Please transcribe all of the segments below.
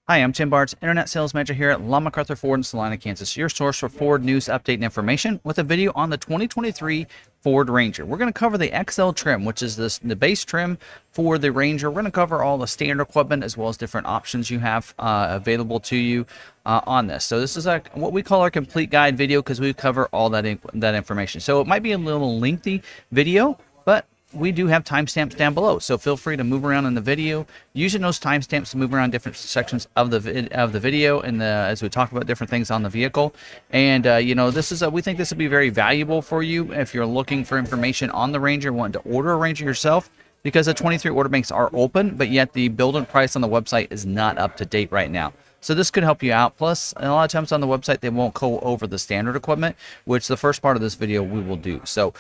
Hi, I'm Tim Bartz, Internet Sales Manager here at McArthur Ford in Salina, Kansas, your source for Ford news, update, and information with a video on the 2023 Ford Ranger. We're going to cover the XL trim, which is the base trim for the Ranger. We're going to cover all the standard equipment as well as different options you have available to you on this. So this is what we call our complete guide video because we cover all that information. So it might be a little lengthy video, but we do have timestamps down below, so feel free to move around in the video, using those timestamps to move around different sections of the video, and as we talk about different things on the vehicle. And this is we think this will be very valuable for you if you're looking for information on the Ranger, wanting to order a Ranger yourself, because the 23 order banks are open, but yet the build-in price on the website is not up to date right now. So this could help you out. Plus, a lot of times on the website, they won't go over the standard equipment, which the first part of this video we will do. So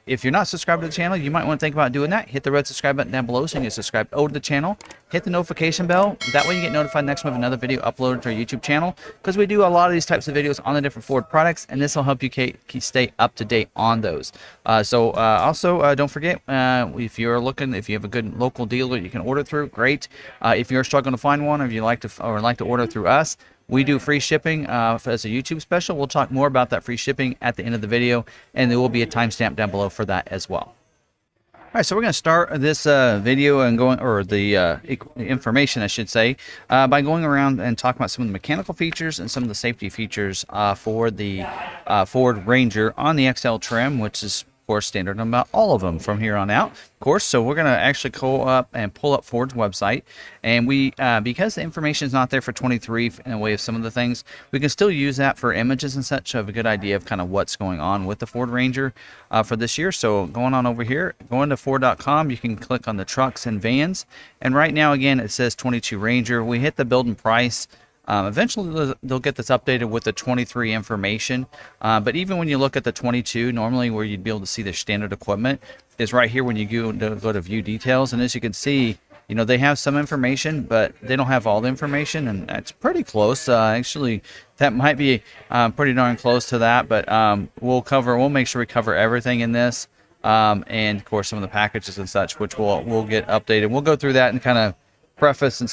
if you're not subscribed to the channel, you might want to think about doing that. Hit the red subscribe button down below so you can get subscribed over to the channel. Hit the notification bell. That way you get notified next time we have another video uploaded to our YouTube channel, because we do a lot of these types of videos on the different Ford products, and this will help you stay up to date on those. Also, don't forget, if you have a good local dealer you can order through, great. If you're struggling to find one, or if you like to order through us, we do free shipping as a YouTube special. We'll talk more about that free shipping at the end of the video, and there will be a timestamp down below for that as well. All right, so we're going to start this video and information, I should say, by going around and talking about some of the mechanical features and some of the safety features for the Ford Ranger on the XL trim, which is, of course, standard on about all of them from here on out, of course. So we're going to actually go up and pull up Ford's website, and because the information is not there for 23 in a way of some of the things, we can still use that for images and such, to have a good idea of kind of what's going on with the Ford Ranger for this year. So going on over here, going to Ford.com, you can click on the trucks and vans, and right now again it says 22 Ranger. We hit the build and price. Eventually they'll get this updated with the 23 information, but even when you look at the 22, normally where you'd be able to see the standard equipment is right here when you go to view details. And as you can see, they have some information, but they don't have all the information, and it's pretty close. Actually, that might be pretty darn close to that, but we'll make sure we cover everything in this, and of course some of the packages and such, which we'll get updated. We'll go through that and kind of preface and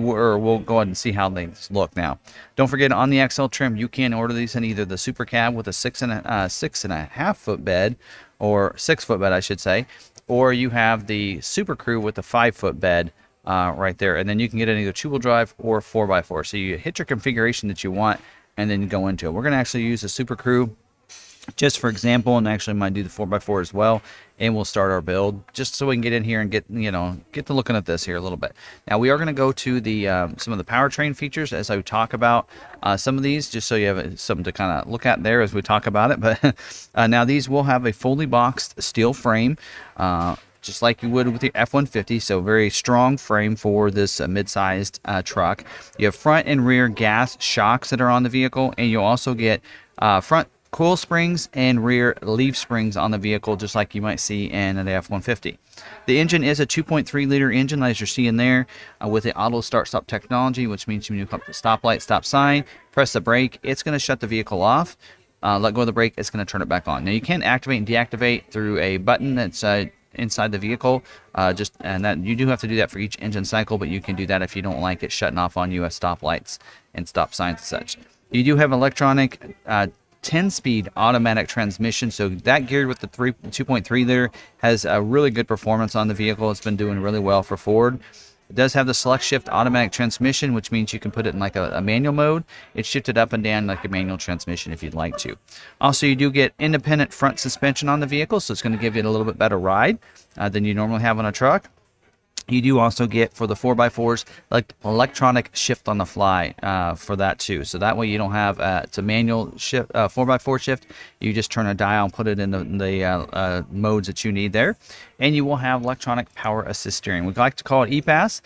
we'll go ahead and see how things look. Now, don't forget, on the XL trim, you can order these in either the Super Cab with a 6.5 foot bed, or 6 foot bed, I should say, or you have the Super Crew with the 5 foot bed right there, and then you can get it either 2-wheel drive or 4x4. So you hit your configuration that you want, and then you go into it. We're going to actually use the Super Crew just for example, and actually might do the 4x4 as well, and we'll start our build just so we can get in here and get to looking at this here a little bit. Now we are going to go to the some of the powertrain features as I talk about some of these, just so you have something to kind of look at there as we talk about it. But now these will have a fully boxed steel frame, just like you would with the F-150, so very strong frame for this mid-sized truck. You have front and rear gas shocks that are on the vehicle, and you'll also get front coil springs and rear leaf springs on the vehicle, just like you might see in an F-150. The engine is a 2.3 liter engine, as you're seeing there, with the auto start-stop technology, which means when you come up to the stoplight, stop sign, press the brake, it's going to shut the vehicle off. Let go of the brake, it's going to turn it back on. Now you can activate and deactivate through a button that's inside the vehicle, and that you do have to do that for each engine cycle, but you can do that if you don't like it shutting off on you at stoplights and stop signs and such. You do have electronic 10-speed automatic transmission, so that geared with the 2.3 liter has a really good performance on the vehicle. It's been doing really well for Ford. It does have the select shift automatic transmission, which means you can put it in like a manual mode. It's shifted up and down like a manual transmission if you'd like to. Also, you do get independent front suspension on the vehicle, so it's going to give you a little bit better ride than you normally have on a truck. You do also get, for the 4x4s, like electronic shift on the fly for that too. So that way you don't have it's a manual shift, 4x4 shift. You just turn a dial and put it in the modes that you need there. And you will have electronic power assist steering. We like to call it EPAS.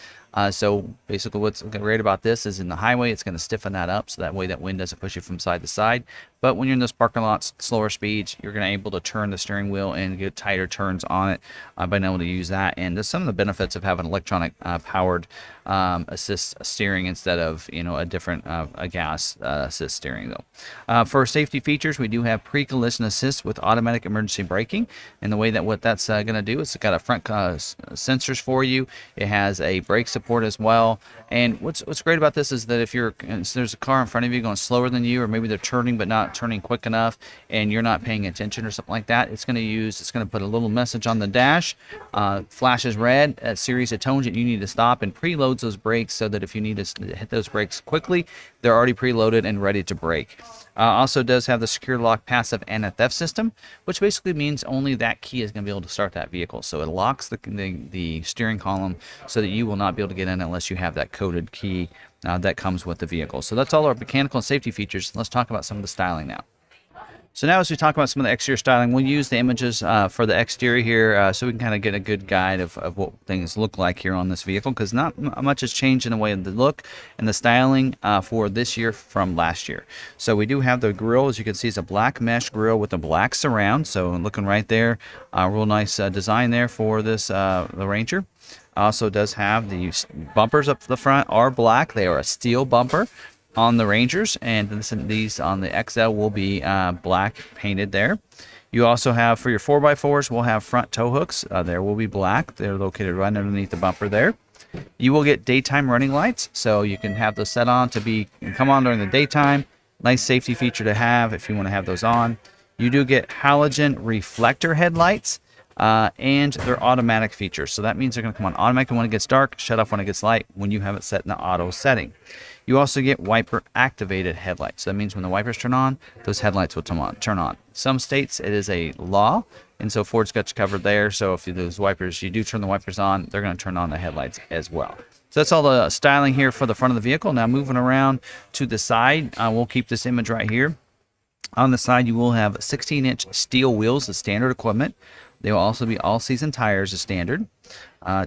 So basically what's great about this is in the highway, it's going to stiffen that up, so that way that wind doesn't push you from side to side. But when you're in those parking lots, slower speeds, you're going to be able to turn the steering wheel and get tighter turns on it by being able to use that. And there's some of the benefits of having electronic powered assist steering instead of a different a gas assist steering though. For safety features, we do have pre-collision assist with automatic emergency braking. And the way that what that's going to do is it's got a front sensors for you. It has a brake support as well. And what's great about this is that if there's a car in front of you going slower than you, or maybe they're turning but not turning quick enough, and you're not paying attention or something like that, it's going to put a little message on the dash, flashes red, a series of tones that you need to stop, and preloads those brakes so that if you need to hit those brakes quickly, they're already preloaded and ready to brake. Also does have the secure lock passive anti-theft system, which basically means only that key is going to be able to start that vehicle. So it locks the steering column so that you will not be able to get in unless you have that coded key that comes with the vehicle. So that's all our mechanical and safety features. Let's talk about some of the styling now. So now as we talk about some of the exterior styling, we'll use the images for the exterior here so we can kind of get a good guide of what things look like here on this vehicle, because not much has changed in the way of the look and the styling for this year from last year. So we do have the grille, as you can see, it's a black mesh grille with a black surround. So looking right there, real nice design there for this the Ranger. Also does have the bumpers up the front are black. They are a steel bumper on the Rangers, and these on the XL will be black painted there. You also have, for your 4x4s, we'll have front tow hooks. There will be black. They're located right underneath the bumper there. You will get daytime running lights, so you can have those set on to come on during the daytime. Nice safety feature to have if you want to have those on. You do get halogen reflector headlights, and they're automatic features. So that means they're going to come on automatically when it gets dark, shut off when it gets light when you have it set in the auto setting. You also get wiper activated headlights. So that means when the wipers turn on, those headlights will turn on. Some states it is a law, and so Ford's got you covered there. So if those wipers, you do turn the wipers on, they're going to turn on the headlights as well. So that's all the styling here for the front of the vehicle. Now moving around to the side, we'll keep this image right here. On the side, you will have 16-inch steel wheels, the standard equipment. They will also be all-season tires as standard.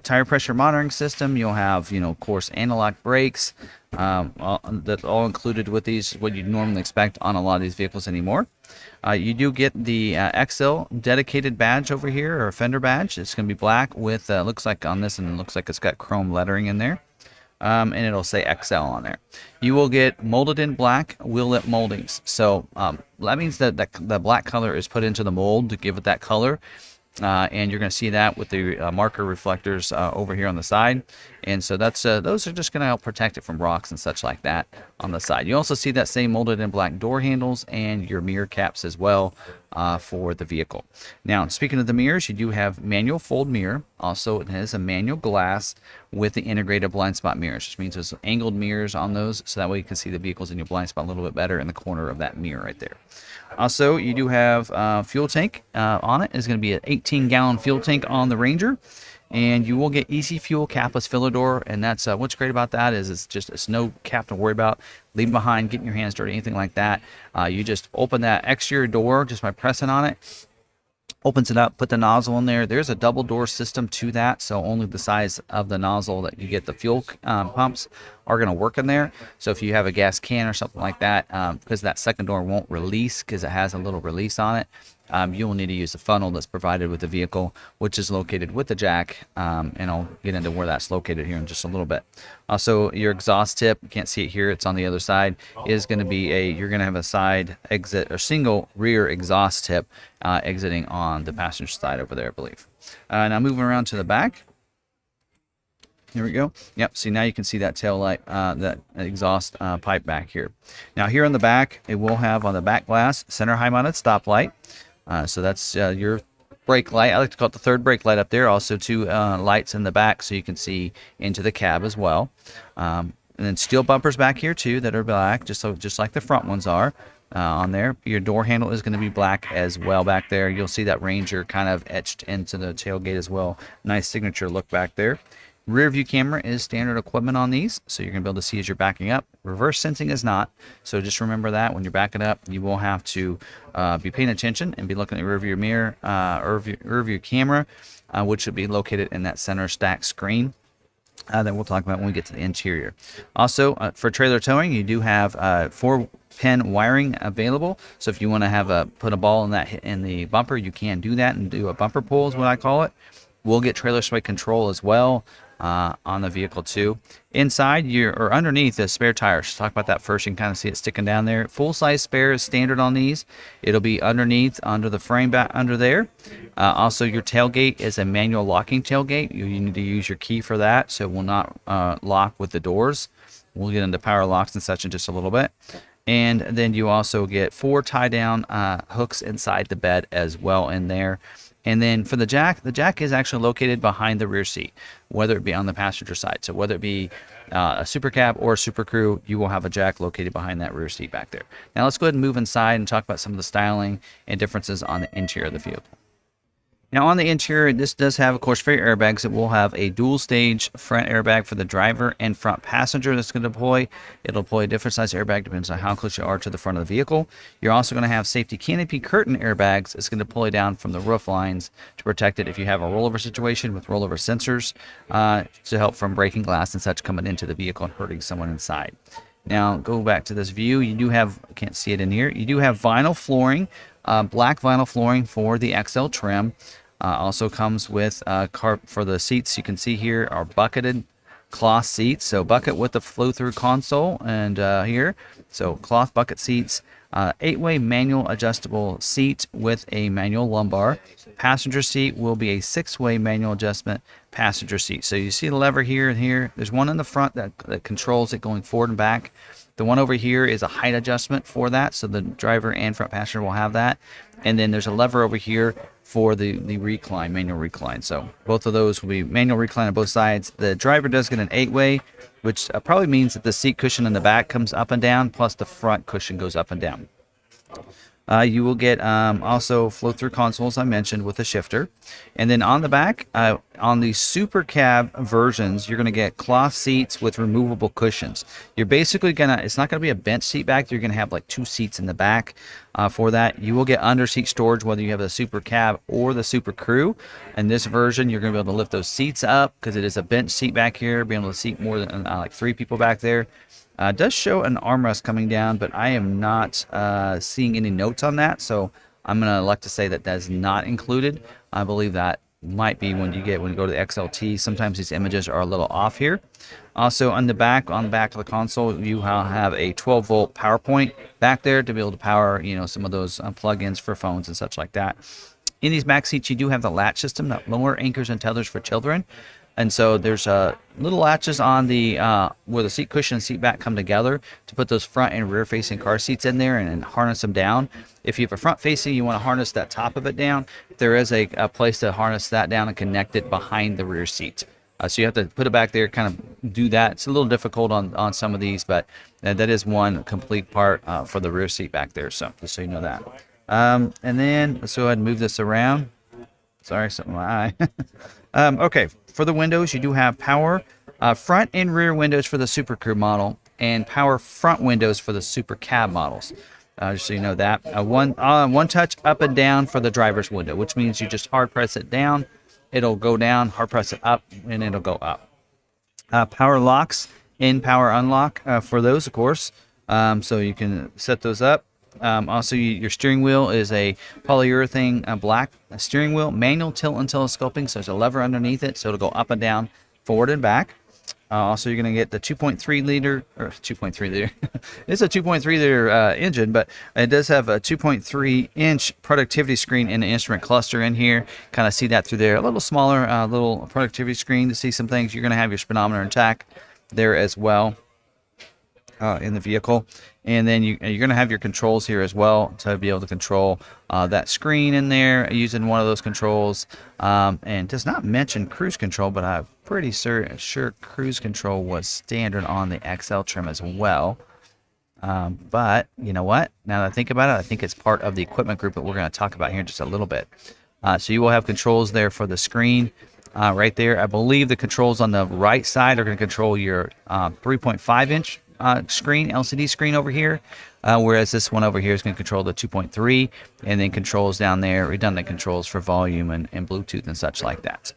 Tire pressure monitoring system. You'll have, of course, analog brakes. That's all included with these, what you'd normally expect on a lot of these vehicles anymore. You do get the XL dedicated badge over here, or fender badge. It's going to be black with, looks like on this, and it looks like it's got chrome lettering in there. And it'll say XL on there. You will get molded in black wheel lip moldings. So that means that the black color is put into the mold to give it that color. And you're going to see that with the marker reflectors over here on the side. And so that's those are just going to help protect it from rocks and such like that on the side. You also see that same molded in black door handles and your mirror caps as well for the vehicle. Now, speaking of the mirrors, you do have manual fold mirror. Also, it has a manual glass with the integrated blind spot mirrors, which means there's angled mirrors on those, so that way you can see the vehicles in your blind spot a little bit better in the corner of that mirror right there. Also, you do have fuel tank on it. It's going to be an 18-gallon fuel tank on the Ranger. And you will get easy fuel capless filler door, and that's what's great about that is it's no cap to worry about leaving behind, getting your hands dirty, anything like that. You just open that exterior door just by pressing on it. Opens it up, put the nozzle in there. There's a double door system to that, so only the size of the nozzle that you get the fuel pumps are going to work in there. So if you have a gas can or something like that, because that second door won't release because it has a little release on it, you will need to use the funnel that's provided with the vehicle, which is located with the jack, and I'll get into where that's located here in just a little bit. Also, your exhaust tip, you can't see it here, it's on the other side, is going to be you're going to have a side exit or single rear exhaust tip exiting on the passenger side over there, I believe. Now moving around to the back. Here we go. Yep, see now you can see that tail light, that exhaust pipe back here. Now here on the back, it will have on the back glass center high mounted stoplight. So that's your brake light. I like to call it the third brake light up there. Also two lights in the back so you can see into the cab as well. And then steel bumpers back here too that are black, just like the front ones are on there. Your door handle is going to be black as well back there. You'll see that Ranger kind of etched into the tailgate as well. Nice signature look back there. Rear view camera is standard equipment on these, so you're going to be able to see as you're backing up. Reverse sensing is not, so just remember that when you're backing up, you will have to be paying attention and be looking at your rear view mirror, rear view camera, which should be located in that center stack screen. That we'll talk about when we get to the interior. Also, for trailer towing, you do have 4 pin wiring available. So if you want to have put a ball in the bumper, you can do that and do a bumper pull is what I call it. We'll get trailer sway control as well on the vehicle too. Inside or underneath the spare tires. Let's talk about that first. You can kind of see it sticking down there. Full size spare is standard on these. It'll be underneath under the frame back under there. Also, your tailgate is a manual locking tailgate. You need to use your key for that, so it will not lock with the doors. We'll get into power locks and such in just a little bit. And then you also get 4 tie down hooks inside the bed as well in there. And then for the jack is actually located behind the rear seat, whether it be on the passenger side. So whether it be a Super Cab or a Super Crew, you will have a jack located behind that rear seat back there. Now let's go ahead and move inside and talk about some of the styling and differences on the interior of the vehicle. Now on the interior, this does have, of course, for your airbags, it will have a dual stage front airbag for the driver and front passenger that's going to deploy. It'll deploy a different size airbag depends on how close you are to the front of the vehicle. You're also going to have safety canopy curtain airbags. It's going to deploy down from the roof lines to protect it if you have a rollover situation with rollover sensors to help from breaking glass and such coming into the vehicle and hurting someone inside. Now go back to this view. You do have, can't see it in here, you do have vinyl flooring, black vinyl flooring for the XL trim. Also comes with for the seats. You can see here are bucketed cloth seats. So bucket with the flow-through console and here. So cloth bucket seats. 8-way manual adjustable seat with a manual lumbar. Passenger seat will be a 6-way manual adjustment passenger seat. So you see the lever here and here. There's one in the front that controls it going forward and back. The one over here is a height adjustment for that, so the driver and front passenger will have that. And then there's a lever over here for the recline, manual recline. So both of those will be manual recline on both sides. The driver does get an 8-way, which probably means that the seat cushion in the back comes up and down, plus the front cushion goes up and down. You will get also flow-through consoles I mentioned with a shifter. And then on the back, on the Super Cab versions, you're going to get cloth seats with removable cushions. You're basically it's not going to be a bench seat back. You're going to have like 2 seats in the back for that. You will get under seat storage whether you have the Super Cab or the Super Crew. In this version, you're going to be able to lift those seats up because it is a bench seat back here, being able to seat more than like 3 people back there. It does show an armrest coming down, but I am not seeing any notes on that, so I'm going to elect to say that is not included. I believe that might be when you go to the XLT. Sometimes these images are a little off here. Also on the back of the console, you have a 12-volt power point back there to be able to power some of those plug-ins for phones and such like that. In these back seats, you do have the latch system, that lower anchors and tethers for children. And so there's little latches on the where the seat cushion and seat back come together to put those front and rear facing car seats in there and harness them down. If you have a front facing, you want to harness that top of it down. There is a place to harness that down and connect it behind the rear seat. So you have to put it back there, kind of do that. It's a little difficult on some of these, but that is one complete part for the rear seat back there. So just so you know that. And then let's go ahead and move this around. Sorry, something in my eye. Okay, for the windows, you do have power front and rear windows for the Super Crew model and power front windows for the Super Cab models. Just so you know that. One touch up and down for the driver's window, which means you just hard press it down, it'll go down, hard press it up, and it'll go up. Power locks and power unlock for those, of course. So you can set those up. Also, your steering wheel is a polyurethane black steering wheel, manual tilt and telescoping, so there's a lever underneath it, so it'll go up and down, forward and back. Also, you're going to get the 2.3 liter. It's a 2.3 liter engine, but it does have a 2.3 inch productivity screen and an instrument cluster in here. Kind of see that through there. A little smaller, little productivity screen to see some things. You're going to have your speedometer and tach there as well. In the vehicle, and then you're going to have your controls here as well to be able to control that screen in there using one of those controls, and does not mention cruise control, but I'm pretty sure cruise control was standard on the XL trim as well. But you know what, now that I think about it, I think it's part of the equipment group that we're going to talk about here in just a little bit. So you will have controls there for the screen. Right there, I believe the controls on the right side are going to control your 3.5 inch screen, LCD screen over here, whereas this one over here is going to control the 2.3, and then controls down there, redundant controls for volume and Bluetooth and such like that.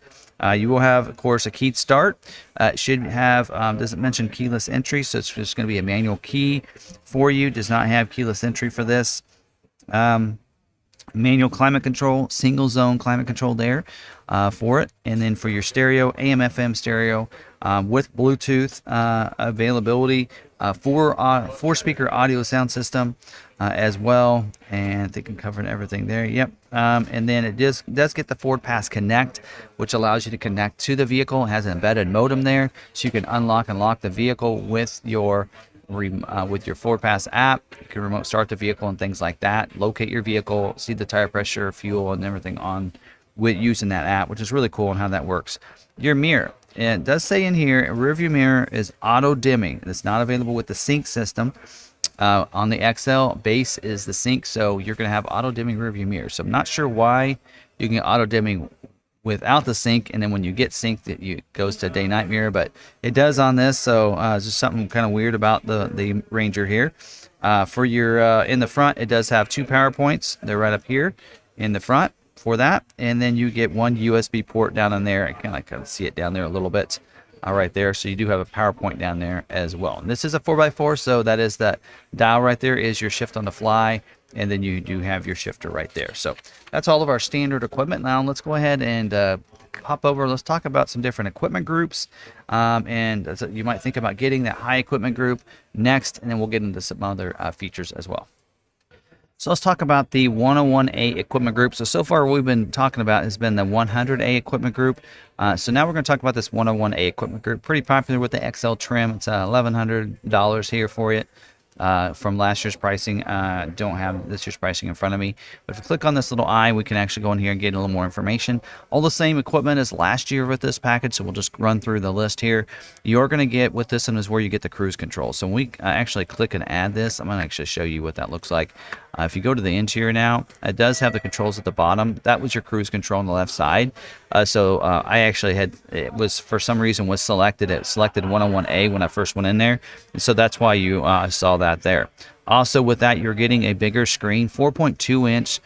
You will have, of course, a keyed start. It should have, doesn't mention keyless entry, so it's just going to be a manual key for you. Does not have keyless entry for this. Manual climate control, single zone climate control there for it. And then for your stereo, AM FM stereo with Bluetooth availability, four speaker audio sound system as well. And I think I'm covering everything there. Yep. And then it does get the Ford Pass Connect, which allows you to connect to the vehicle. It has an embedded modem there, so you can unlock and lock the vehicle with your Ford Pass app. You can remote start the vehicle and things like that. Locate your vehicle, see the tire pressure, fuel, and everything on with using that app, which is really cool on how that works. Your mirror, and it does say in here, a rear view mirror is auto dimming. It's not available with the sync system. On the XL, base is the sync, so you're going to have auto dimming rear view mirror. So I'm not sure why you can get auto dimming without the sync, and then when you get synced, it goes to day night mirror, but it does on this. So it's just something kind of weird about the Ranger here. For your in the front, it does have 2 power points. They're right up here in the front for that, and then you get 1 USB port down in there. I kind of see it down there a little bit right there. So you do have a power point down there as well. And this is a 4x4, so that is that dial right there is your shift on the fly, and then you do have your shifter right there. So that's all of our standard equipment. Now let's go ahead and hop over. Let's talk about some different equipment groups, and you might think about getting that high equipment group next, and then we'll get into some other features as well. So let's talk about the 101A equipment group. So far what we've been talking about has been the 100A equipment group. So now we're going to talk about this 101A equipment group. Pretty popular with the XL trim. It's $1,100 here for you. From last year's pricing. Don't have this year's pricing in front of me, but if you click on this little eye, we can actually go in here and get a little more information. All the same equipment as last year with this package, so we'll just run through the list here. You're going to get with this one is where you get the cruise control. So when we actually click and add this, I'm going to actually show you what that looks like. If you go to the interior now, it does have the controls at the bottom. That was your cruise control on the left side. So I actually had, it was for some reason was selected. It selected 101A when I first went in there. And so that's why you saw that there. Also with that, you're getting a bigger screen, 4.2-inch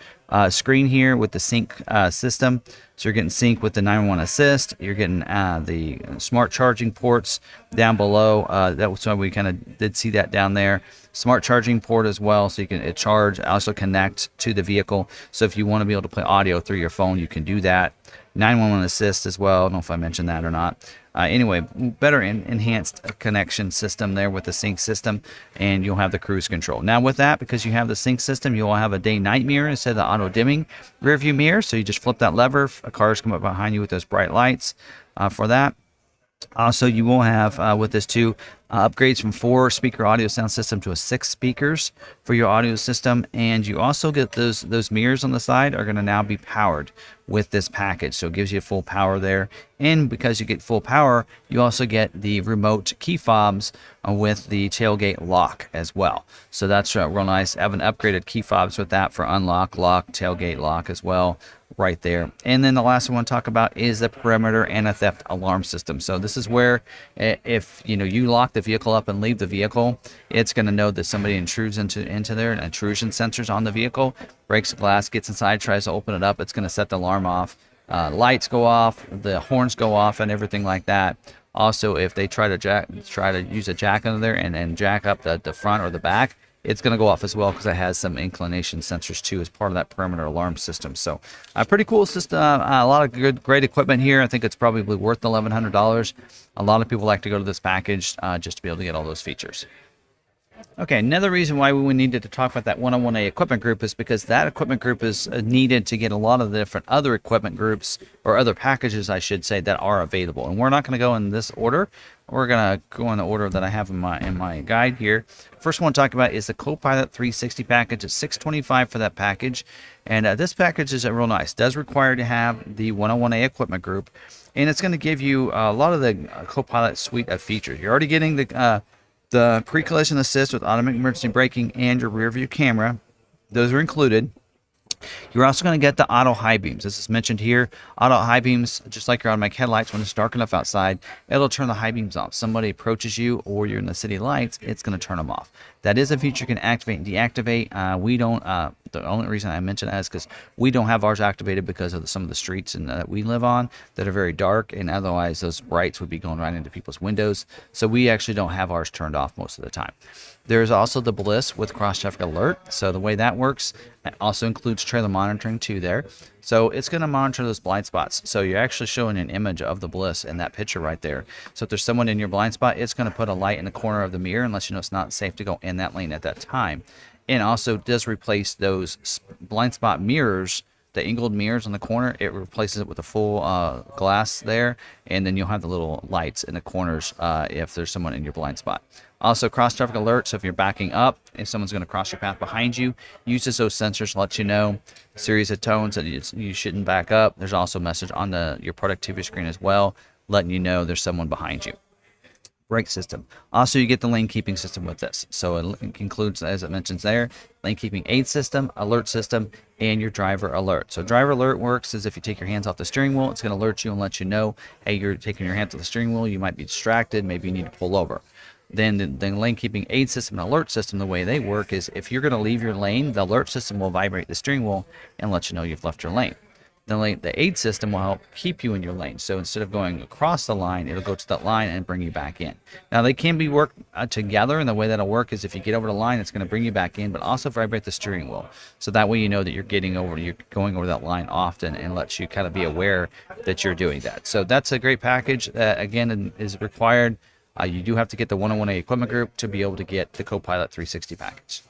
screen here with the sync system. So you're getting sync with the 911 assist. You're getting the smart charging ports down below. That was why we kind of did see that down there. Smart charging port as well, so you can charge, also connect to the vehicle. So if you want to be able to play audio through your phone, you can do that. 911 assist as well. I don't know if I mentioned that or not. Anyway, better enhanced connection system there with the sync system, and you'll have the cruise control. Now with that, because you have the sync system, you'll have a day-night mirror instead of the auto-dimming rear view mirror. So you just flip that lever, cars come up behind you with those bright lights for that. Also, you will have with this too upgrades from 4-speaker audio sound system to a 6 speakers for your audio system, and you also get those mirrors on the side are going to now be powered with this package, so it gives you full power there. And because you get full power, you also get the remote key fobs with the tailgate lock as well. So that's real nice. I have an upgraded key fobs with that for unlock, lock, tailgate lock as well. Right there. And then the last one I want to talk about is the perimeter and a theft alarm system. So this is where if you lock the vehicle up and leave the vehicle, it's going to know that somebody intrudes into there, and intrusion sensors on the vehicle, breaks the glass, gets inside, tries to open it up. It's going to set the alarm off. Lights go off, the horns go off, and everything like that. Also, if they try to use a jack under there and jack up the front or the back, it's going to go off as well because it has some inclination sensors too as part of that perimeter alarm system. So pretty cool system. A lot of great equipment here. I think it's probably worth the $1,100. A lot of people like to go to this package just to be able to get all those features. Okay, another reason why we needed to talk about that 101A equipment group is because that equipment group is needed to get a lot of the different other equipment groups, or other packages, I should say, that are available. And we're not going to go in this order. We're going to go in the order that I have in my guide here. First one to talk about is the Copilot 360 package. It's $625 for that package. And this package is real nice. It does require to have the 101A equipment group. And it's going to give you a lot of the Copilot suite of features. You're already getting the pre-collision assist with automatic emergency braking and your rear view camera. Those are included. You're also going to get the auto high beams. This is mentioned here. Auto high beams, just like your automatic headlights, when it's dark enough outside, it'll turn the high beams off. Somebody approaches you or you're in the city lights, it's going to turn them off. That is a feature you can activate and deactivate. We don't, the only reason I mention that is because we don't have ours activated because of some of the streets that we live on that are very dark, and otherwise those brights would be going right into people's windows. So we actually don't have ours turned off most of the time. There's also the Bliss with cross traffic alert. So the way that works, it also includes trailer monitoring too there. So it's going to monitor those blind spots. So you're actually showing an image of the Bliss in that picture right there. So if there's someone in your blind spot, it's going to put a light in the corner of the mirror and let you know it's not safe to go in that lane at that time. And also does replace those blind spot mirrors, the angled mirrors on the corner. It replaces it with a full glass there, and then you'll have the little lights in the corners if there's someone in your blind spot. Also, cross traffic alert. So if you're backing up, if someone's going to cross your path behind you, uses those sensors to let you know. Series of tones that you shouldn't back up. There's also a message on your productivity screen as well, letting you know there's someone behind you. Brake system. Also, you get the lane keeping system with this. So it includes, as it mentions there, lane keeping aid system, alert system, and your driver alert. So driver alert works as if you take your hands off the steering wheel, it's going to alert you and let you know, hey, you're taking your hands off the steering wheel, you might be distracted, maybe you need to pull over. Then the lane keeping aid system and alert system, the way they work is if you're going to leave your lane, the alert system will vibrate the steering wheel and let you know you've left your lane. The aid system will help keep you in your lane. So instead of going across the line, it'll go to that line and bring you back in. Now they can be worked together, and the way that'll work is if you get over the line, it's going to bring you back in, but also vibrate the steering wheel. So that way you know that you're going over that line often, and lets you kind of be aware that you're doing that. So that's a great package. Again, is required. You do have to get the 101A equipment group to be able to get the Copilot 360 package.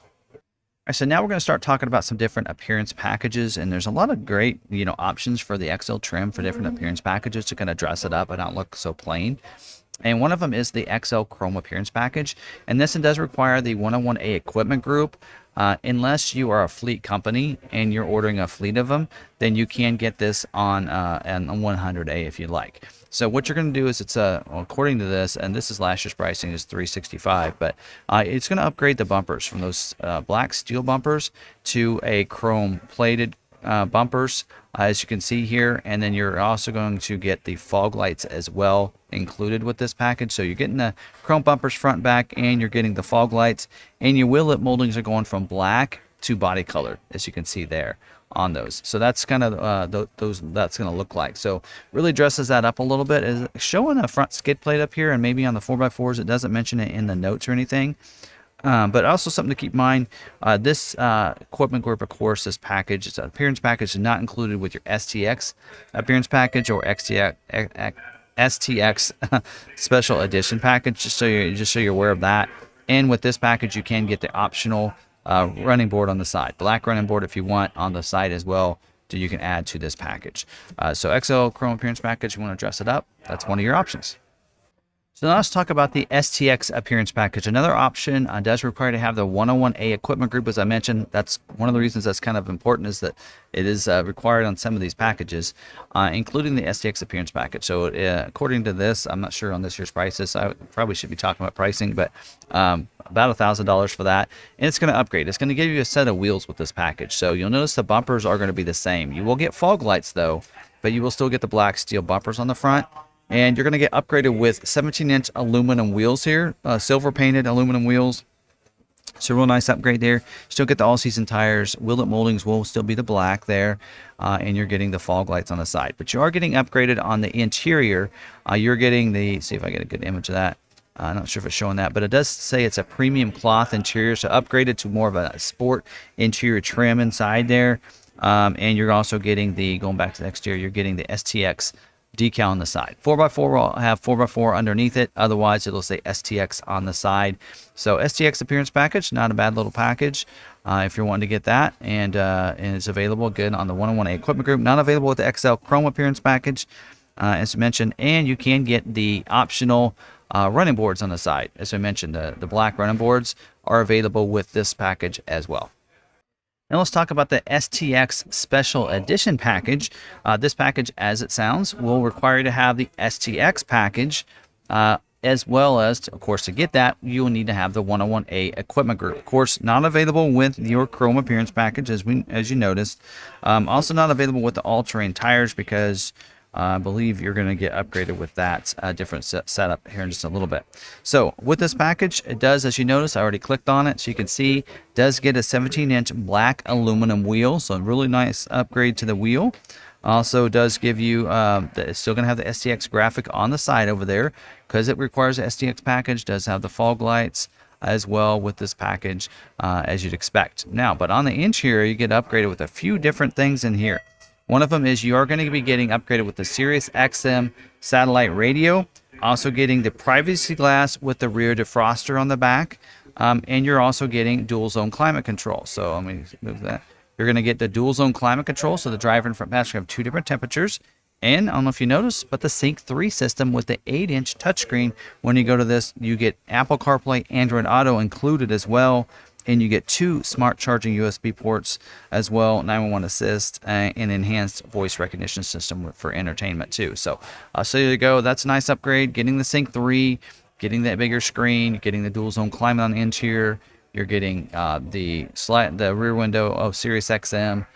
All right, so now we're going to start talking about some different appearance packages, and there's a lot of great, options for the XL trim for different appearance packages to kind of dress it up and not look so plain. And one of them is the XL Chrome Appearance Package, and this does require the 101A equipment group. Unless you are a fleet company and you're ordering a fleet of them, then you can get this on 100A if you like. So what you're going to do is according to this, and this is last year's pricing is $365, but it's going to upgrade the bumpers from those black steel bumpers to a chrome plated bumpers, as you can see here, and then you're also going to get the fog lights as well included with this package. So you're getting the chrome bumpers front and back, and you're getting the fog lights, and your wheel lip moldings are going from black to body color, as you can see there on those. So that's kind of that's going to look like. So really dresses that up a little bit. Is showing a front skid plate up here, and maybe on the 4x4s it doesn't mention it in the notes or anything. But also something to keep in mind, this equipment group, of course, this package, it's an appearance package, is not included with your STX appearance package or STX special edition package, just so you're aware of that. And with this package, you can get the optional running board on the side, black running board if you want on the side as well, so you can add to this package. So XL Chrome Appearance Package, you want to dress it up, that's one of your options. So now let's talk about the STX Appearance Package. Another option does require to have the 101A equipment group, as I mentioned. That's one of the reasons that's kind of important, is that it is required on some of these packages, including the STX Appearance Package. So according to this, I'm not sure on this year's prices. I probably should be talking about pricing, but about $1,000 for that. And it's going to upgrade. It's going to give you a set of wheels with this package. So you'll notice the bumpers are going to be the same. You will get fog lights though, but you will still get the black steel bumpers on the front. And you're going to get upgraded with 17-inch aluminum wheels here, silver painted aluminum wheels. So real nice upgrade there. Still get the all-season tires. Wheel lip moldings will still be the black there. And you're getting the fog lights on the side. But you are getting upgraded on the interior. You're getting see if I get a good image of that. I'm not sure if it's showing that, but it does say it's a premium cloth interior. So upgraded to more of a sport interior trim inside there. And you're also getting going back to the exterior, you're getting the STX decal on the side. 4x4 will have 4x4 underneath it. Otherwise, it'll say STX on the side. So STX Appearance Package, not a bad little package if you're wanting to get that. And it's available good on the 101A equipment group. Not available with the XL Chrome Appearance Package, as mentioned. And you can get the optional running boards on the side. As I mentioned, the black running boards are available with this package as well. Now let's talk about the STX Special Edition package. This package, as it sounds, will require you to have the STX package as well as, of course, to get that, you will need to have the 101A equipment group. Of course, not available with your Chrome Appearance Package, as you noticed. Also not available with the all-terrain tires, because I believe you're going to get upgraded with that different setup here in just a little bit. So with this package, it does, as you notice, I already clicked on it, so you can see, does get a 17-inch black aluminum wheel. So a really nice upgrade to the wheel. Also does give you, it's still going to have the STX graphic on the side over there, because it requires the STX package. Does have the fog lights as well with this package, as you'd expect. Now, but on the interior, you get upgraded with a few different things in here. One of them is you are going to be getting upgraded with the Sirius XM satellite radio, also getting the privacy glass with the rear defroster on the back, and you're also getting dual zone climate control. So let me move that. You're going to get the dual zone climate control, so the driver and front passenger have 2 different temperatures. And I don't know if you noticed, but the Sync 3 system with the 8-inch touchscreen. When you go to this, you get Apple CarPlay, Android Auto included as well. And you get 2 smart charging USB ports as well, 911 assist, and enhanced voice recognition system for entertainment too. So there you go. That's a nice upgrade. Getting the Sync 3, getting that bigger screen, getting the dual zone climate on the interior. You're getting the rear window of Sirius XM.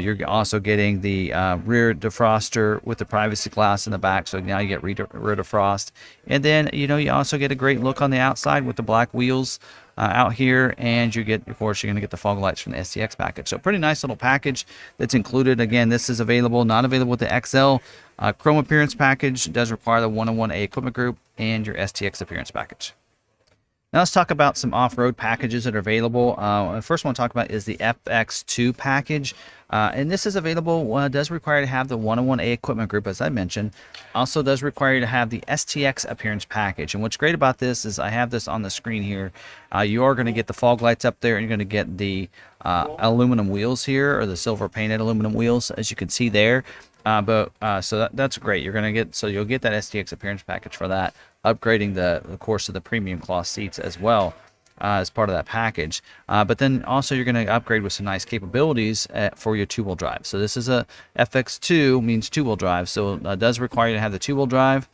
You're also getting the rear defroster with the privacy glass in the back, so now you get rear defrost. And then, you also get a great look on the outside with the black wheels out here, and you get, of course, you're going to get the fog lights from the STX package. So pretty nice little package that's included. Again, this is available, not available with the XL. Chrome Appearance Package. It does require the 101A equipment group and your STX Appearance Package. Now let's talk about some off-road packages that are available. The first one I want to talk about is the FX2 package. And this is available, does require to have the 101A equipment group, as I mentioned. Also does require you to have the STX Appearance Package. And what's great about this is I have this on the screen here. You are going to get the fog lights up there, and you're going to get the aluminum wheels here, or the silver painted aluminum wheels, as you can see there. So that's great. You'll get that STX Appearance Package for that, upgrading of course, of the premium cloth seats as well. As part of that package, but then also you're going to upgrade with some nice capabilities for your 2-wheel drive. So this is a FX2, means 2-wheel drive, so it does require you to have the 2-wheel drive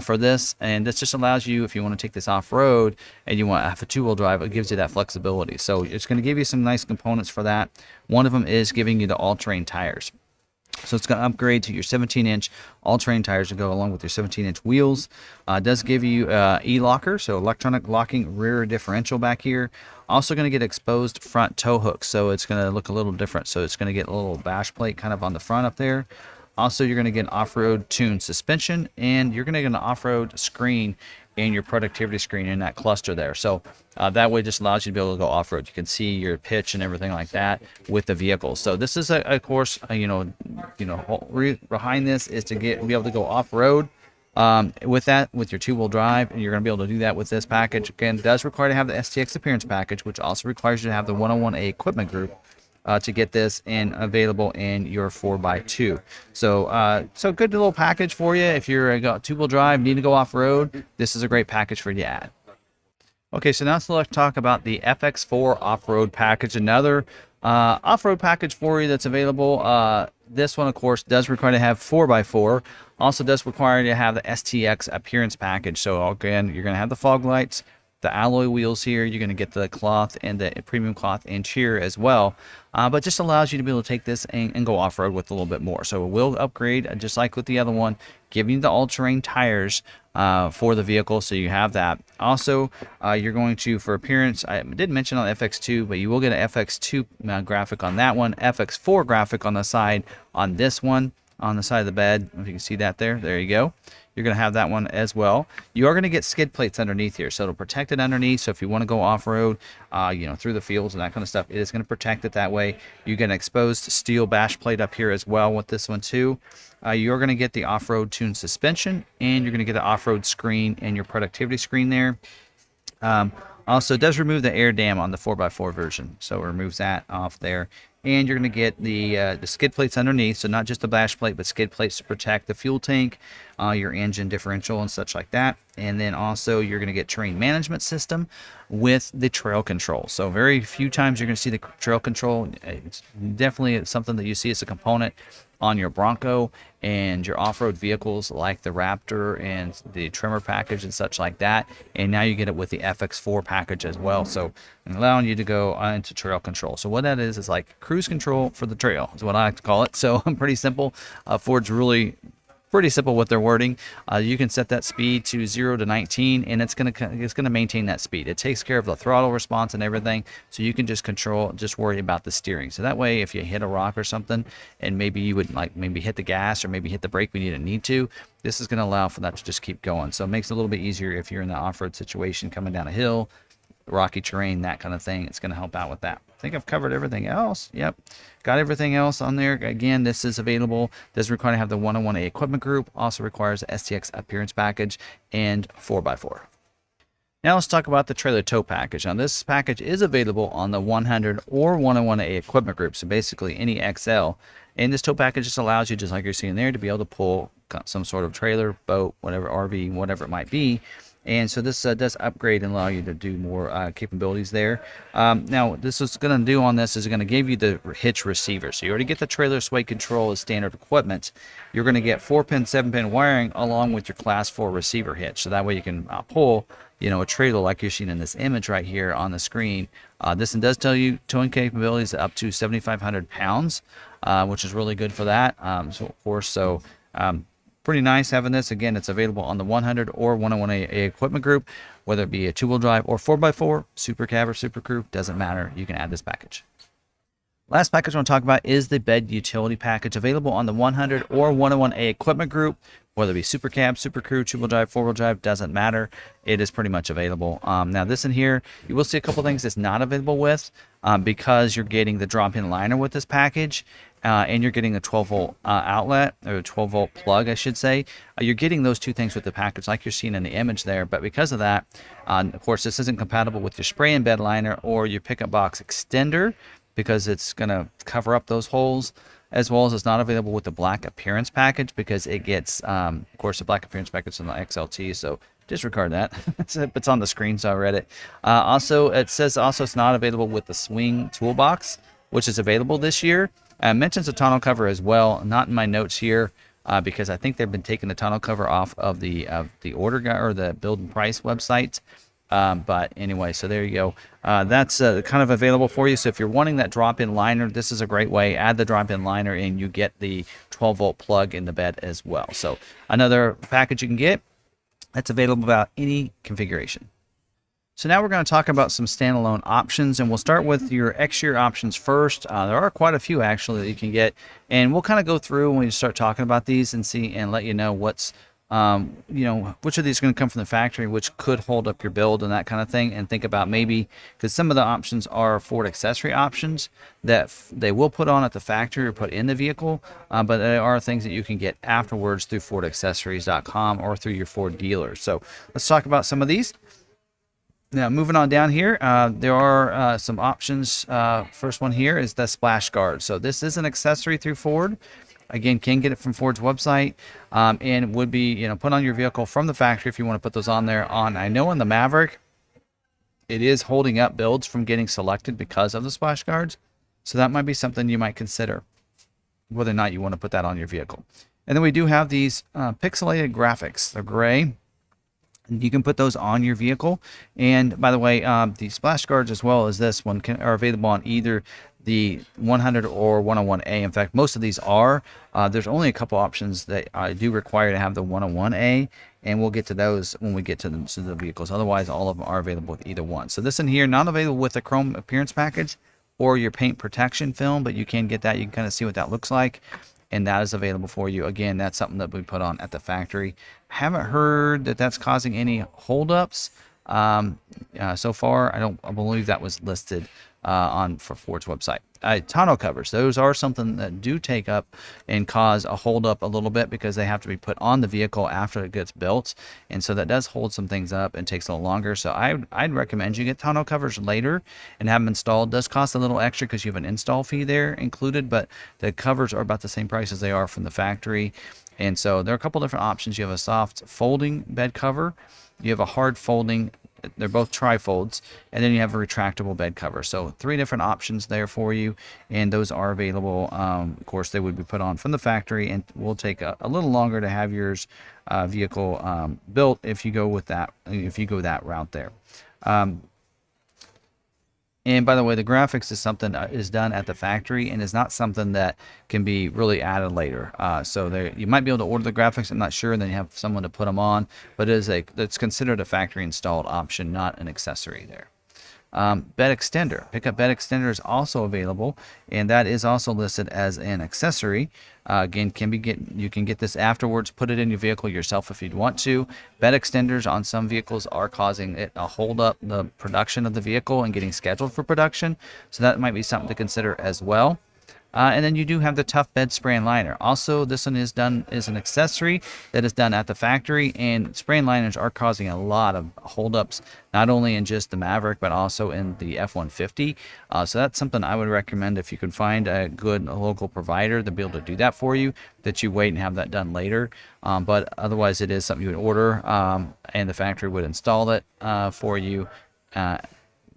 for this, and this just allows you, if you want to take this off-road and you want to have a 2-wheel drive, it gives you that flexibility. So it's going to give you some nice components for that. One of them is giving you the all-terrain tires. So it's going to upgrade to your 17-inch all-terrain tires to go along with your 17-inch wheels. It does give you e-locker, so electronic locking rear differential back here. Also going to get exposed front tow hooks, so it's going to look a little different. So it's going to get a little bash plate kind of on the front up there. Also, you're going to get an off-road tuned suspension, and you're going to get an off-road screen and your productivity screen in that cluster there. So that way just allows you to be able to go off-road. You can see your pitch and everything like that with the vehicle. So this is of course, behind this is to be able to go off-road with your 2-wheel drive, and you're going to be able to do that with this package. Again, it does require to have the STX Appearance Package, which also requires you to have the 101A equipment group to get this and available in your 4x2. So good little package for you. If you're a 2-wheel drive, need to go off-road, this is a great package for you to add. Okay, so now let's talk about the FX4 Off Road Package, another off-road package for you that's available. This one, of course, does require to have 4x4. Also does require you to have the STX Appearance Package. So again, you're going to have the fog lights, the alloy wheels here. You're going to get the cloth and the premium cloth interior as well. But just allows you to be able to take this and go off-road with a little bit more. So it will upgrade, just like with the other one, giving you the all-terrain tires for the vehicle, so you have that. Also, you're going to, for appearance, I didn't mention on FX2, but you will get an FX2 graphic on that one, FX4 graphic on the side on this one, on the side of the bed. If you can see that there you go. You're going to have that one as well. You are going to get skid plates underneath here, so it'll protect it underneath. So if you want to go off-road, through the fields and that kind of stuff, it is going to protect it that way. You get an exposed steel bash plate up here as well with this one too. You're going to get the off-road tuned suspension, and you're going to get an off-road screen and your productivity screen there. Also, it does remove the air dam on the 4x4 version, so it removes that off there. And you're going to get the skid plates underneath, so not just the bash plate, but skid plates to protect the fuel tank, your engine differential and such like that. And then also you're going to get terrain management system with the trail control. So very few times you're going to see the trail control. It's definitely something that you see as a component on your Bronco and your off-road vehicles like the Raptor and the trimmer package and such like that. And now you get it with the FX4 package as well, so allowing you to go into trail control. So what that is like cruise control for the trail is what I like to call it. So pretty simple. Ford's really pretty simple with their wording. You can set that speed to 0 to 19, and it's gonna maintain that speed. It takes care of the throttle response and everything, so you can just worry about the steering. So that way, if you hit a rock or something, and maybe you would maybe hit the gas or maybe hit the brake when you didn't need to, this is gonna allow for that to just keep going. So it makes it a little bit easier if you're in the off-road situation, coming down a hill, rocky terrain, that kind of thing. It's going to help out with that. I think I've covered everything else. Yep, got everything else on there. Again, this is available. Doesn't require to have the 101A equipment group. Also requires STX Appearance Package and 4x4. Now let's talk about the trailer tow package. Now this package is available on the 100 or 101A equipment group, so basically any XL. And this tow package just allows you, just like you're seeing there, to be able to pull some sort of trailer, boat, whatever, RV, whatever it might be. And so this does upgrade and allow you to do more capabilities there. Now, this is going to do on this is going to give you the hitch receiver. So you already get the trailer sway control as standard equipment. You're going to get 4-pin, 7-pin wiring along with your class 4 receiver hitch. So that way you can pull, a trailer like you're seeing in this image right here on the screen. This one does tell you towing capabilities up to 7,500 pounds, which is really good for that. So of course, pretty nice having this. Again, it's available on the 100 or 101A equipment group, whether it be a 2-wheel drive or 4x4, Super Cab or Super Crew, doesn't matter. You can add this package. Last package I want to talk about is the bed utility package, available on the 100 or 101A equipment group, whether it be Super Cab, Super Crew, 2-wheel drive, 4-wheel drive, doesn't matter. It is pretty much available. Now this in here, you will see a couple things it's not available with because you're getting the drop-in liner with this package. And you're getting a 12-volt outlet, or a 12-volt plug, I should say. You're getting those two things with the package, like you're seeing in the image there. But because of that, of course, this isn't compatible with your spray and bed liner or your pickup box extender, because it's going to cover up those holes, as well as it's not available with the black appearance package because it gets, of course, the black appearance package on the XLT. So disregard that. It's on the screen, so I read it. Also, it says it's not available with the swing toolbox, which is available this year. Mentions a tonneau cover as well, not in my notes here because I think they've been taking the tonneau cover off of the order guide or the build and price website. But anyway, so there you go. That's kind of available for you. So if you're wanting that drop-in liner, this is a great way. Add the drop-in liner and you get the 12-volt plug in the bed as well. So another package you can get that's available about any configuration. So now we're going to talk about some standalone options, and we'll start with your exterior options first. There are quite a few actually that you can get, and we'll kind of go through when we start talking about these and see and let you know what's which of these are going to come from the factory, which could hold up your build and that kind of thing. And think about maybe, because some of the options are Ford accessory options that they will put on at the factory or put in the vehicle, but there are things that you can get afterwards through FordAccessories.com or through your Ford dealers. So let's talk about some of these. Now, moving on down here, there are some options. First one here is the splash guard. So this is an accessory through Ford. Again, can get it from Ford's website, and would be put on your vehicle from the factory if you want to put those on there. I know on the Maverick, it is holding up builds from getting selected because of the splash guards. So that might be something you might consider, whether or not you want to put that on your vehicle. And then we do have these pixelated graphics. They're gray. You can put those on your vehicle. And by the way, the splash guards as well as this one are available on either the 100 or 101A. In fact, most of these are. There's only a couple options that I do require to have the 101A, and we'll get to those when we get to the vehicles. Otherwise, all of them are available with either one. So this in here, not available with the chrome appearance package or your paint protection film, but you can get that. You can kind of see what that looks like. And that is available for you. Again, that's something that we put on at the factory. Haven't heard that that's causing any holdups so far. I believe that was listed for Ford's website. Tonneau covers, those are something that do take up and cause a holdup a little bit because they have to be put on the vehicle after it gets built, and so that does hold some things up and takes a little longer. So I'd recommend you get tonneau covers later and have them installed. It does cost a little extra because you have an install fee there included, but the covers are about the same price as they are from the factory. And so there are a couple different options. You have a soft folding bed cover, you have a hard folding They're both trifolds, and then you have a retractable bed cover. So 3 different options there for you, and those are available. Of course, they would be put on from the factory, and will take a little longer to have yours vehicle built if you go with that. If you go that route there. And by the way, the graphics is something that is done at the factory and is not something that can be really added later. So there, you might be able to order the graphics. I'm not sure. And then you have someone to put them on, but it's considered a factory installed option, not an accessory there. Bed extender. Pickup bed extender is also available, and that is also listed as an accessory. Again, you can get this afterwards, put it in your vehicle yourself if you'd want to. Bed extenders on some vehicles are causing it to hold up the production of the vehicle and getting scheduled for production, so that might be something to consider as well. And then you do have the tough bed spray and liner. Also, this one is done as an accessory that is done at the factory, and spray and liners are causing a lot of holdups, not only in just the Maverick, but also in the F-150. So that's something I would recommend if you can find a good local provider to be able to do that for you, that you wait and have that done later. But otherwise, it is something you would order, and the factory would install it for you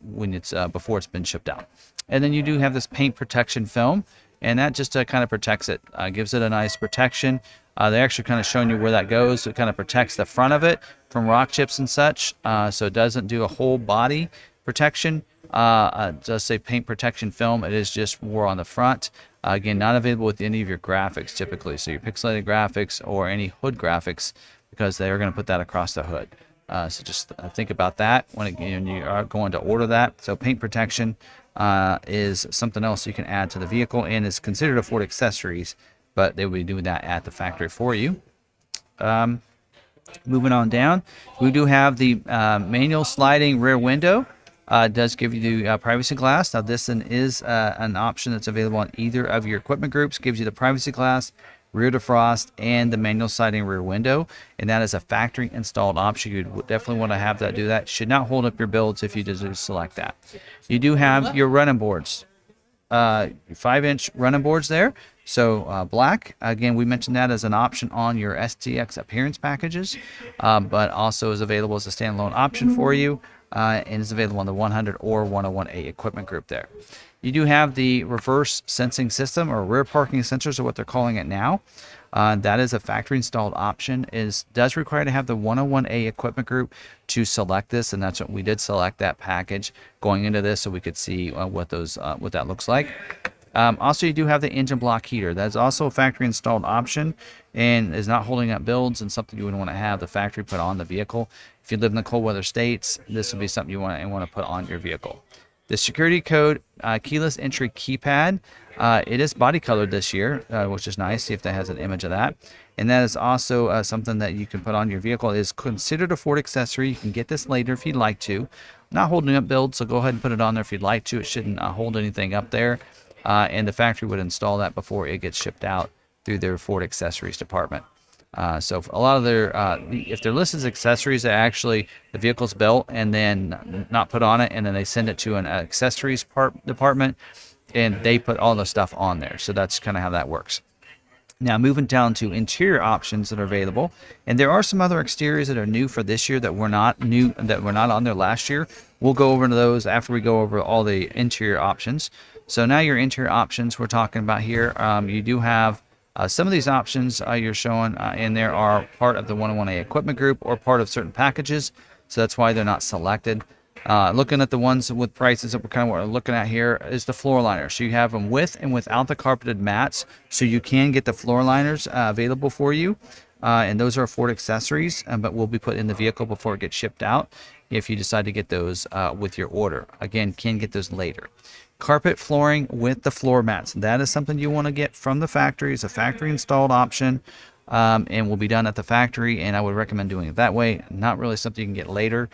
when it's before it's been shipped out. And then you do have this paint protection film, and that just kind of protects it, gives it a nice protection. They're actually kind of showing you where that goes, so it kind of protects the front of it from rock chips and such, so it doesn't do a whole body protection. It does say paint protection film. It is just more on the front. Again, not available with any of your graphics typically, so your pixelated graphics or any hood graphics, because they are going to put that across the hood. So just think about that when you are going to order that. So paint protection is something else you can add to the vehicle, and is considered a Ford accessories, but they will be doing that at the factory for you. Moving on down, we do have the manual sliding rear window. It does give you the privacy glass. Now this one is an option that's available on either of your equipment groups. Gives you the privacy glass, rear defrost, and the manual sliding rear window, and that is a factory installed option. You definitely want to have that. Do that. Should not hold up your builds if you just select that. You do have your running boards, 5-inch running boards there. So black, again, we mentioned that as an option on your STX Appearance Packages, but also is available as a standalone option for you, and is available on the 100 or 101A equipment group there. You do have the reverse sensing system, or rear parking sensors, or what they're calling it now. That is a factory installed option. Does require to have the 101A equipment group to select this, and that's what we did select that package going into this, so we could see what that looks like. Also, you do have the engine block heater. That's also a factory installed option, and is not holding up builds, and something you would want to have the factory put on the vehicle. If you live in the cold weather states, this would be something you want to put on your vehicle. The security code keyless entry keypad, it is body colored this year, which is nice. See if that has an image of that. And that is also something that you can put on your vehicle. It is considered a Ford accessory. You can get this later if you'd like to. Not holding up build, so go ahead and put it on there if you'd like to. It shouldn't hold anything up there. And the factory would install that before it gets shipped out through their Ford accessories department. So a lot of their, if they're listed as accessories, they actually, the vehicle's built and then not put on it, and then they send it to an accessories department, and they put all the stuff on there. So that's kind of how that works. Now moving down to interior options that are available, and there are some other exteriors that are new for this year that were not on there last year. We'll go over to those after we go over all the interior options. So now your interior options we're talking about here, you do have some of these options you're showing in there are part of the 101A equipment group or part of certain packages, so that's why they're not selected. Looking at the ones with prices that we're looking at here is the floor liners. So you have them with and without the carpeted mats, so you can get the floor liners available for you, and those are Ford accessories, but will be put in the vehicle before it gets shipped out if you decide to get those with your order. Again, can get those later. Carpet flooring with the floor mats. That is something you want to get from the factory. It's a factory installed option, and will be done at the factory, and I would recommend doing it that way. Not really something you can get later.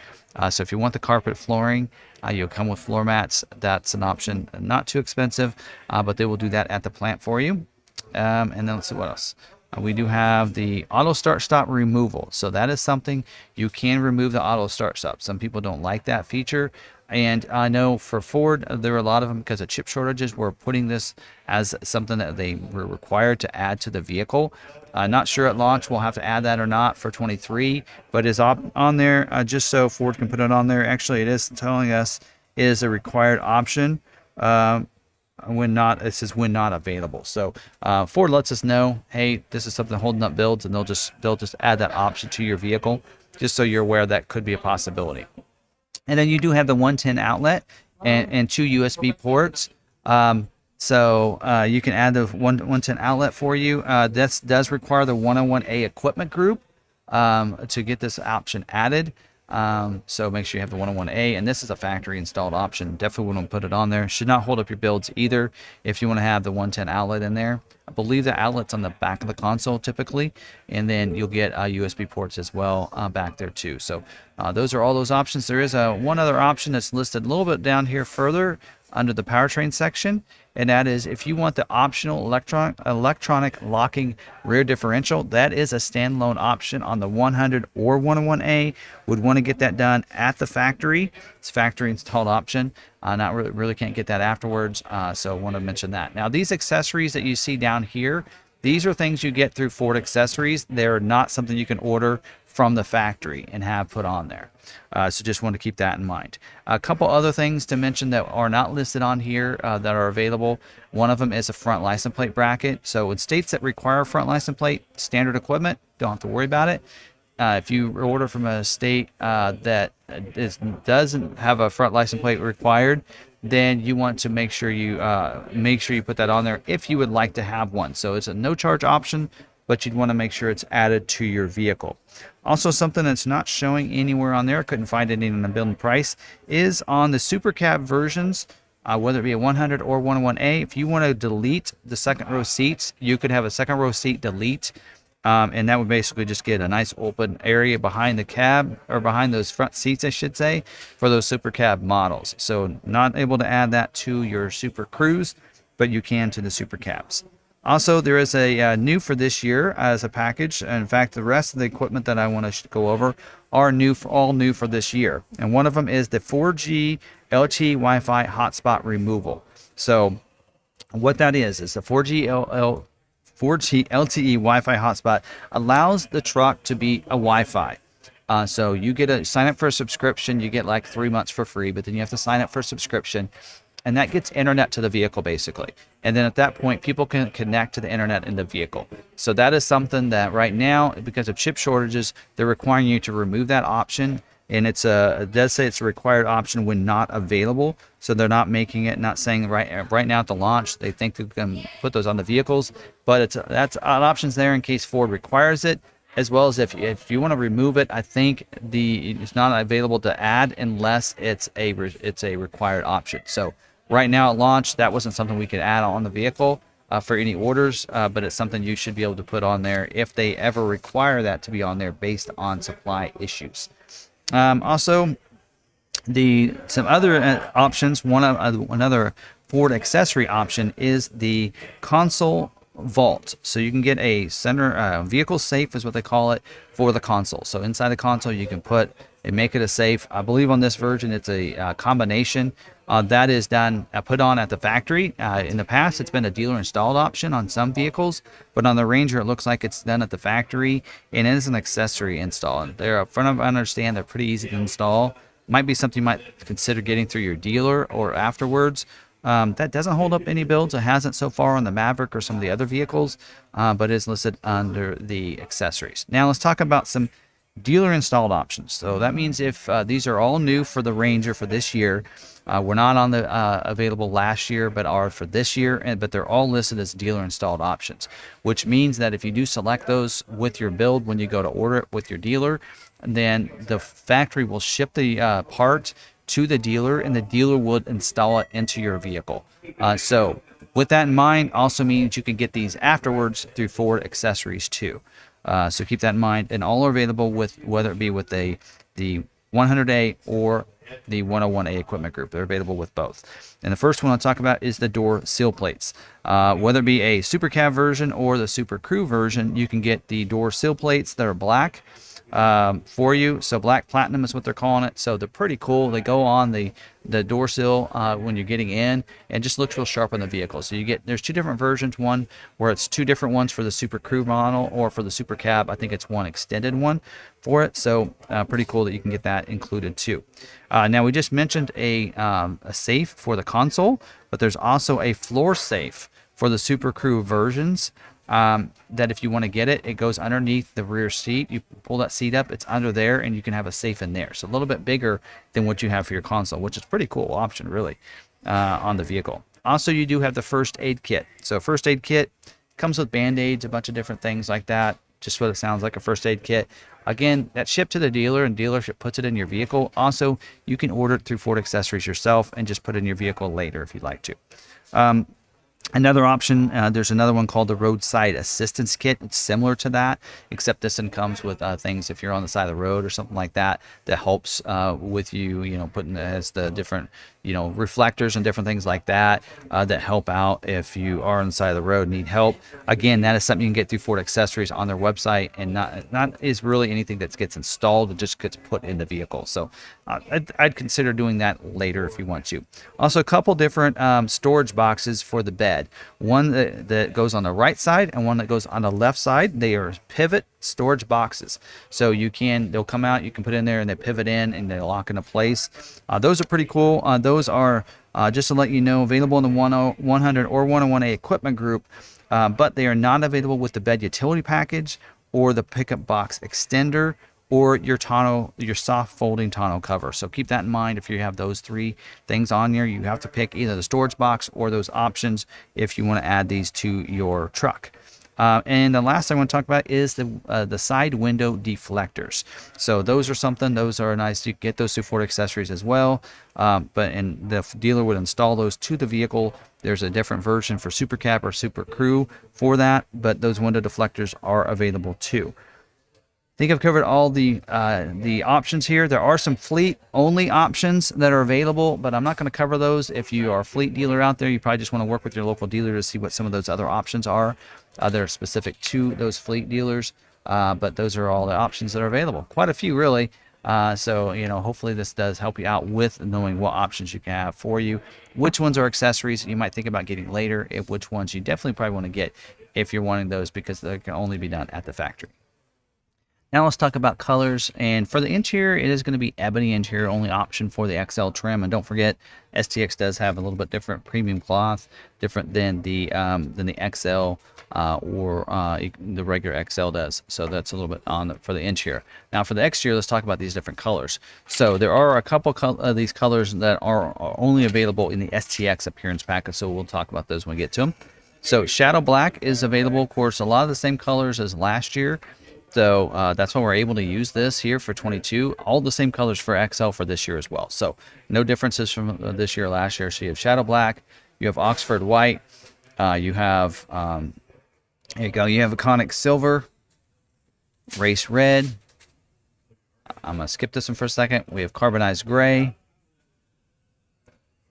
So if you want the carpet flooring, you'll come with floor mats. That's an option, not too expensive, but they will do that at the plant for you. And then let's see what else. We do have the auto start stop removal. So that is something you can remove the auto start stop. Some people don't like that feature. And I know for Ford, there were a lot of them because of chip shortages were putting this as something that they were required to add to the vehicle. Not sure at launch we'll have to add that or not for 23, but is on there just so Ford can put it on there. Actually, it is telling us it is a required option. When not, it says when not available. So Ford lets us know, hey, this is something holding up builds, and they'll just add that option to your vehicle, just so you're aware that could be a possibility. And then you do have the 110 outlet and 2 USB ports. So you can add the 110 outlet for you. That does require the 101A equipment group to get this option added. So make sure you have the 101A, and this is a factory installed option. Definitely wouldn't put it on there. Should not hold up your builds either if you want to have the 110 outlet in there. I believe the outlet's on the back of the console typically, and then you'll get USB ports as well back there too. So those are all those options. There is one other option that's listed a little bit down here further under the powertrain section, and that is if you want the optional electronic locking rear differential. That is a standalone option on the 100 or 101A. Would want to get that done at the factory. It's factory installed option. Not really can't get that afterwards. So I want to mention that. Now these accessories that you see down here, these are things you get through Ford Accessories. They're not something you can order from the factory and have put on there. So just want to keep that in mind. A couple other things to mention that are not listed on here that are available. One of them is a front license plate bracket. So in states that require a front license plate, standard equipment, don't have to worry about it. If you order from a state that doesn't have a front license plate required, then you want to make sure you put that on there if you would like to have one. So it's a no charge option, but you'd want to make sure it's added to your vehicle. Also, something that's not showing anywhere on there, couldn't find it in the build price, is on the Super Cab versions, whether it be a 100 or 101A. If you want to delete the second row seats, you could have a second row seat delete. And that would basically just get a nice open area behind the cab, or behind those front seats, I should say, for those Super Cab models. So not able to add that to your Super Cruise, but you can to the Super Cabs. Also, there is a new for this year as a package. In fact, the rest of the equipment that I want to go over are all new for this year. And one of them is the 4G LTE Wi-Fi hotspot removal. So what that is the 4G LTE Wi-Fi hotspot allows the truck to be a Wi-Fi. So you get a sign up for a subscription. You get like 3 months for free, but then you have to sign up for a subscription. And that gets internet to the vehicle basically. And then at that point, people can connect to the internet in the vehicle. So that is something that right now, because of chip shortages, they're requiring you to remove that option. And it does say it's a required option when not available. So they're not making it, not saying right now at the launch, they think they can put those on the vehicles. But that's options there in case Ford requires it. As well as if you want to remove it, I think it's not available to add unless it's a required option. So right now at launch, that wasn't something we could add on the vehicle for any orders, but it's something you should be able to put on there if they ever require that to be on there based on supply issues. Also, some other options. Another Ford accessory option is the console vault. So you can get a center vehicle safe is what they call it for the console. So inside the console you can make it a safe. I believe on this version it's a combination that is put on at the factory. In the past it's been a dealer installed option on some vehicles, but on the Ranger it looks like it's done at the factory, and it is an accessory install. And they're up front, I understand they're pretty easy to install. Might be something you might consider getting through your dealer or afterwards. That doesn't hold up any builds. It hasn't so far on the Maverick or some of the other vehicles, but is listed under the accessories. Now let's talk about some dealer installed options. So that means if these are all new for the Ranger for this year, were not on the available last year, but are for this year, but they're all listed as dealer installed options, which means that if you do select those with your build when you go to order it with your dealer, then the factory will ship the part to the dealer, and the dealer would install it into your vehicle. So with that in mind, also means you can get these afterwards through Ford accessories too. So keep that in mind, and all are available with whether it be with the 100A or the 101A equipment group. They're available with both. And the first one I'll talk about is the door seal plates. Whether it be a Super Cab version or the Super Crew version, you can get the door seal plates that are black. for you. So black platinum is what they're calling it. So they're pretty cool. They go on the door sill when you're getting in, and just looks real sharp on the vehicle. So there's two different versions. One where it's two different ones for the Super Crew model, or for the Super Cab, I think it's one extended one for it. So pretty cool that you can get that included too. Now we just mentioned a safe for the console, but there's also a floor safe for the Super Crew versions. That if you want to get it, it goes underneath the rear seat. You pull that seat up, it's under there, and you can have a safe in there. So a little bit bigger than what you have for your console, which is a pretty cool option, really, on the vehicle. Also, you do have the first aid kit. So first aid kit comes with Band-Aids, a bunch of different things like that. Just what it sounds like, a first aid kit. Again, that's shipped to the dealer, and dealership puts it in your vehicle. Also, you can order it through Ford Accessories yourself and just put it in your vehicle later if you'd like to. Another option, there's another one called the Roadside Assistance Kit. It's similar to that, except this one comes with things if you're on the side of the road or something like that, that helps with you, putting as the different, reflectors and different things like that, that help out if you are on the side of the road and need help. Again, that is something you can get through Ford Accessories on their website, and not is really anything that gets installed. It just gets put in the vehicle. So I'd consider doing that later if you want to. Also, a couple different storage boxes for the bed. One that goes on the right side and one that goes on the left side. They are pivot storage boxes. So they'll come out, you can put in there, and they pivot in and they lock into place. Those are pretty cool. Those are, just to let you know, available in the 100 or 101A equipment group, but they are not available with the bed utility package or the pickup box extender, or your tonneau, your soft folding tonneau cover. So keep that in mind. If you have those three things on there, you have to pick either the storage box or those options if you want to add these to your truck. And the last thing I want to talk about is the side window deflectors. So those are nice. You get those through Ford Accessories as well. And the dealer would install those to the vehicle. There's a different version for Super Cab or Super Crew for that, but those window deflectors are available too. I think I've covered all the options here. There are some fleet-only options that are available, but I'm not going to cover those. If you are a fleet dealer out there, you probably just want to work with your local dealer to see what some of those other options are that are specific to those fleet dealers. But those are all the options that are available. Quite a few, really. So, hopefully this does help you out with knowing what options you can have for you. Which ones are accessories you might think about getting later, and which ones you definitely probably want to get if you're wanting those, because they can only be done at the factory. Now let's talk about colors, and for the interior, it is going to be ebony interior, only option for the XL trim. And don't forget, STX does have a little bit different premium cloth, different than the XL or the regular XL does. So that's a little bit for the interior. Now for the exterior, let's talk about these different colors. So there are a couple of these colors that are only available in the STX Appearance Package. So we'll talk about those when we get to them. So Shadow Black is available, of course, a lot of the same colors as last year. So that's why we're able to use this here for 22. All the same colors for XL for this year as well. So no differences from this year or last year. So you have Shadow Black, you have Oxford White, you have here you go. You have Iconic Silver, Race Red. I'm gonna skip this one for a second. We have Carbonized Gray,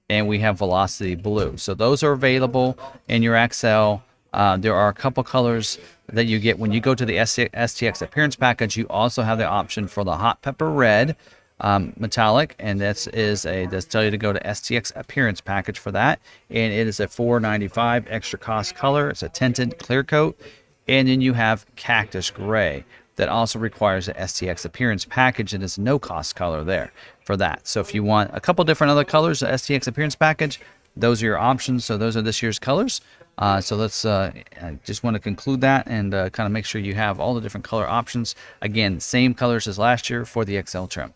and we have Velocity Blue. So those are available in your XL. There are a couple colors that you get when you go to the STX Appearance Package. You also have the option for the Hot Pepper Red metallic, and that's tell you to go to STX Appearance Package for that, and it is a $4.95 extra cost color. It's a tinted clear coat. And then you have Cactus Gray that also requires the STX Appearance Package, and it's no cost color there for that. So if you want a couple different other colors, the STX Appearance Package, those are your options. So those are this year's colors. So let's just want to conclude that and kind of make sure you have all the different color options. Again, same colors as last year for the XL trim.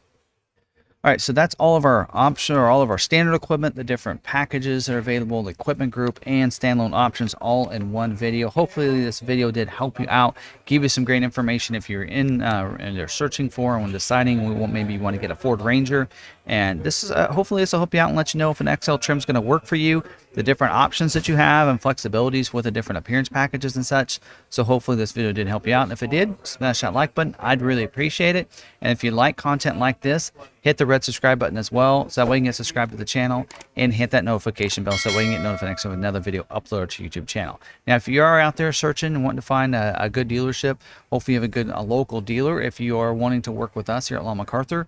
All right, so that's all of our option or all of our standard equipment, the different packages that are available, the equipment group, and standalone options all in one video. Hopefully this video did help you out, give you some great information if you're in and you're searching for and when deciding maybe you want to get a Ford Ranger And this is hopefully this will help you out and let you know if an XL trim is going to work for you, the different options that you have and flexibilities with the different appearance packages and such. So hopefully this video did help you out. And if it did, smash that like button. I'd really appreciate it. And if you like content like this, hit the red subscribe button as well, so that way you can get subscribed to the channel, and hit that notification bell so that way you can get notified next time another video uploaded to YouTube channel. Now, if you are out there searching and wanting to find a good dealership, hopefully you have a local dealer. If you are wanting to work with us here at McArthur,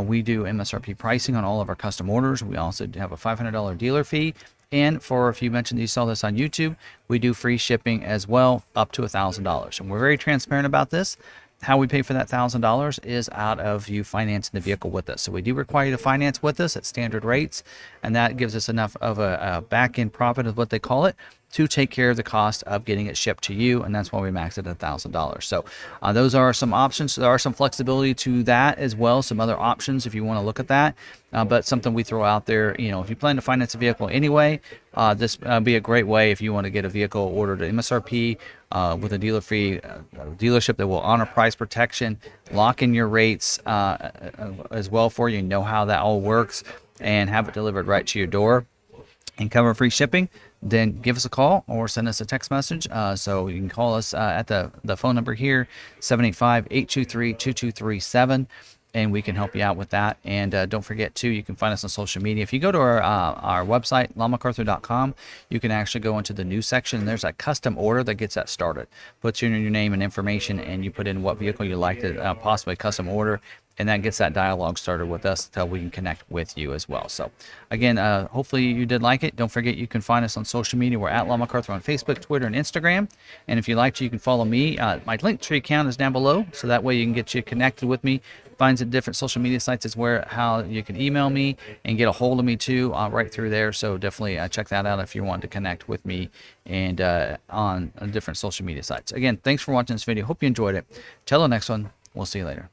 we do MSRP pricing on all of our custom orders. We also have a $500 dealer fee. And for, if you mentioned you saw this on YouTube, we do free shipping as well, up to $1,000. And we're very transparent about this. How we pay for that $1,000 is out of you financing the vehicle with us. So we do require you to finance with us at standard rates, and that gives us enough of a back-end profit, is what they call it, to take care of the cost of getting it shipped to you, and that's why we max it at $1,000. So those are some options. There are some flexibility to that as well, some other options if you want to look at that. But something we throw out there, you know, if you plan to finance a vehicle anyway, this be a great way if you want to get a vehicle ordered at MSRP with a dealer-free dealership that will honor price protection, lock in your rates as well for you, know how that all works, and have it delivered right to your door and cover free shipping. Then give us a call or send us a text message. So you can call us at the phone number here, 785-823-2237. And we can help you out with that. And don't forget, too, you can find us on social media. If you go to our website, McArthur.com, you can actually go into the news section, and there's a custom order that gets that started. Puts in your name and information, and you put in what vehicle you'd like to possibly custom order, and that gets that dialogue started with us until we can connect with you as well. So, again, hopefully you did like it. Don't forget, you can find us on social media. We're at McArthur on Facebook, Twitter, and Instagram. And if you like to, you can follow me. My Linktree account is down below, so that way you can get you connected with me. Finds at different social media sites is where how you can email me and get a hold of me too, right through there. So definitely check that out if you want to connect with me and on different social media sites. Again, thanks for watching this video. Hope you enjoyed it. Till the next one, we'll see you later.